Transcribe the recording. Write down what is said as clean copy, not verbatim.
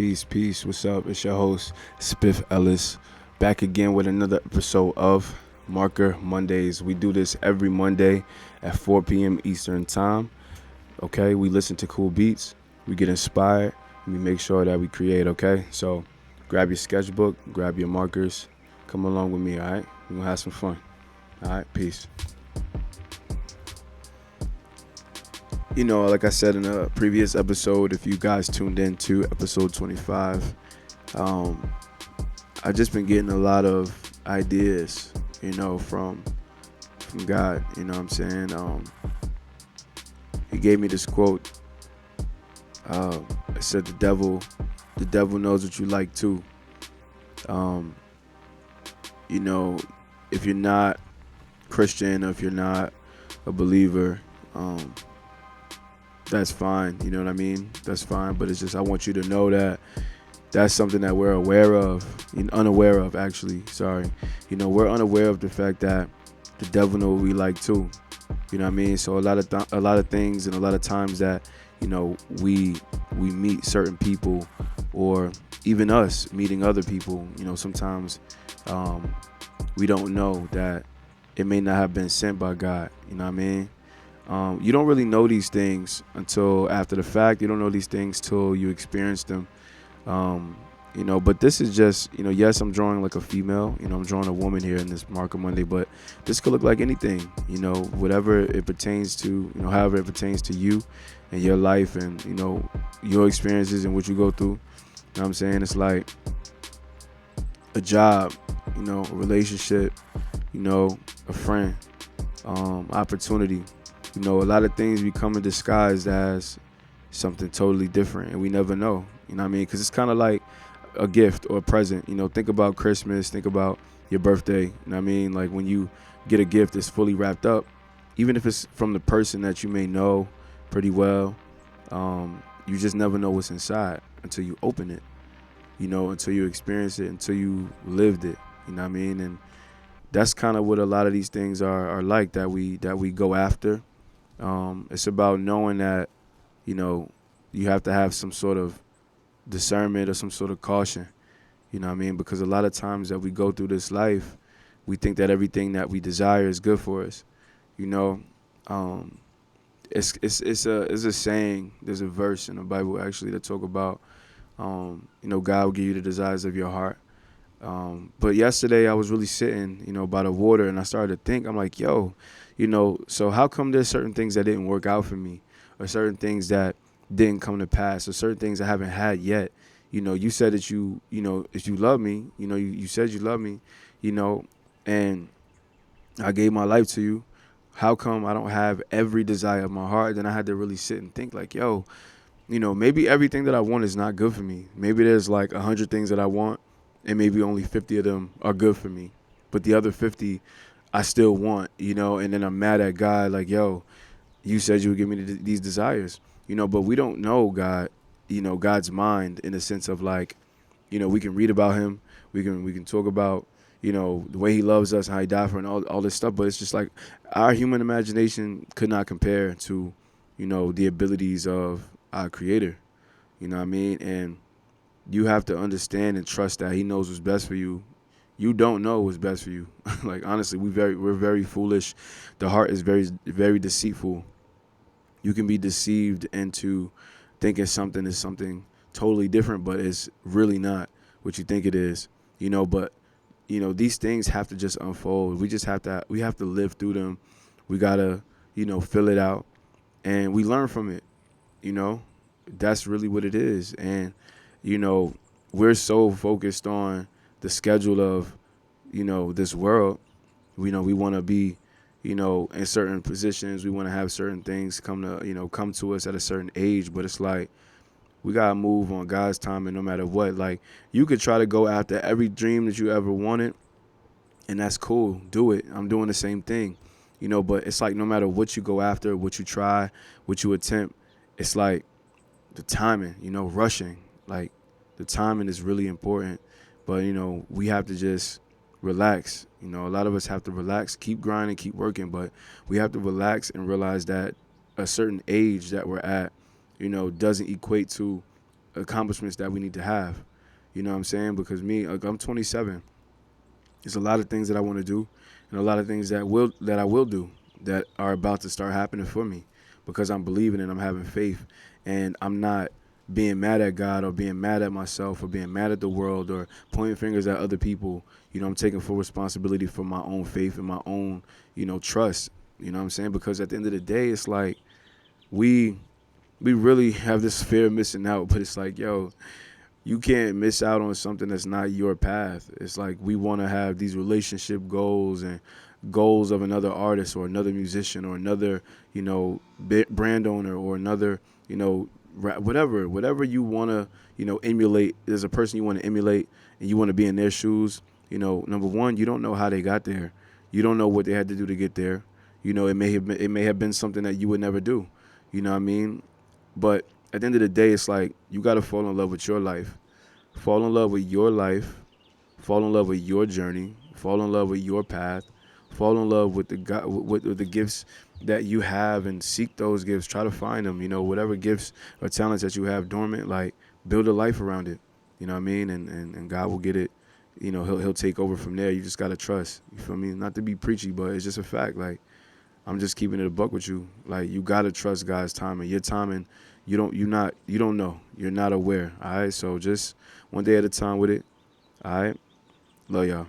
Peace, peace. What's up? It's your host, Spiff Ellis, back again with another episode of Marker Mondays. We do this every Monday at 4 p.m. Eastern Time. Okay, we listen to cool beats, we get inspired, and we make sure that we create, okay? So grab your sketchbook, grab your markers, come along with me, all right? We're going to have some fun. All right, peace. You know, like I said in a previous episode, if you guys tuned in to episode 25, I just been getting a lot of ideas, from God. You know what I'm saying? He gave me this quote. It said, "The devil knows what you like too." If you're not Christian or if you're not a believer, that's fine. You know what I mean? That's fine. But it's just, I want you to know that that's something that we're unaware of, actually. Sorry. We're unaware of the fact that the devil knows what we like too. You know what I mean? So a lot of things and a lot of times that, we meet certain people, or even us meeting other people, sometimes we don't know that it may not have been sent by God. You know what I mean? You don't really know these things until after the fact. You don't know these things till you experience them. But this is just, yes, I'm drawing like a female, I'm drawing a woman here in this Marker Monday, but this could look like anything, whatever it pertains to, however it pertains to you and your life and, your experiences and what you go through. You know what I'm saying? It's like a job, a relationship, a friend, opportunity. A lot of things become disguised as something totally different, and we never know. You know what I mean? Because it's kind of like a gift or a present. Think about Christmas. Think about your birthday. You know what I mean? Like when you get a gift that's fully wrapped up, even if it's from the person that you may know pretty well, you just never know what's inside until you open it. Until you experience it, until you lived it. You know what I mean? And that's kind of what a lot of these things are like that we go after. It's about knowing that, you have to have some sort of discernment or some sort of caution. You know what I mean? Because a lot of times that we go through this life, we think that everything that we desire is good for us. It's a saying. There's a verse in the Bible actually that talk about, God will give you the desires of your heart. But yesterday I was really sitting, by the water, and I started to think. I'm like, so how come there's certain things that didn't work out for me, or certain things that didn't come to pass, or certain things I haven't had yet? You said that if you love me, you said you love me, and I gave my life to you. How come I don't have every desire of my heart? Then I had to really sit and think like, maybe everything that I want is not good for me. Maybe there's like 100 things that I want, and maybe only 50 of them are good for me. But the other 50 I still want, and then I'm mad at God like, you said you would give me these desires, but we don't know God, God's mind in the sense of like, we can read about him. We can talk about, the way he loves us, how he died for, and all this stuff. But it's just like our human imagination could not compare to, the abilities of our Creator. You know what I mean? And you have to understand and trust that he knows what's best for you. You don't know what's best for you. Like, honestly, we're very foolish. The heart is very, very deceitful. You can be deceived into thinking something is something totally different, but it's really not what you think it is. But these things have to just unfold. We have to live through them. We gotta, fill it out, and we learn from it. That's really what it is. And we're so focused on the schedule of, this world. We want to be, in certain positions. We want to have certain things come to us at a certain age. But it's like, we got to move on God's time, and no matter what. Like, you could try to go after every dream that you ever wanted, and that's cool. Do it. I'm doing the same thing. But it's like, no matter what you go after, what you try, what you attempt, it's like the timing, rushing. Like, the timing is really important. But, we have to just relax. A lot of us have to relax, keep grinding, keep working. But we have to relax and realize that a certain age that we're at, doesn't equate to accomplishments that we need to have. You know what I'm saying? Because me, like, I'm 27. There's a lot of things that I want to do, and a lot of things that I will do that are about to start happening for me because I'm believing and I'm having faith, and I'm not being mad at God or being mad at myself or being mad at the world or pointing fingers at other people. You know, I'm taking full responsibility for my own faith and my own, trust. You know what I'm saying? Because at the end of the day, it's like we we really have this fear of missing out, but it's like, yo, you can't miss out on something that's not your path. It's like we want to have these relationship goals and goals of another artist or another musician or another, brand owner or another, whatever you want to, emulate. There's a person you want to emulate and you want to be in their shoes. Number one, you don't know how they got there. You don't know what they had to do to get there. It may have been something that you would never do. You know what I mean? But at the end of the day, it's like you got to fall in love with your life, fall in love with your life, fall in love with your journey, fall in love with your path, fall in love with the God, with the gifts that you have, and seek those gifts. Try to find them. Whatever gifts or talents that you have dormant, like build a life around it. You know what I mean? And God will get it. He'll take over from there. You just gotta trust. You feel me? Not to be preachy, but it's just a fact. Like, I'm just keeping it a buck with you. Like, you gotta trust God's timing. Your timing, you don't know. You're not aware. All right. So just one day at a time with it. All right. Love y'all.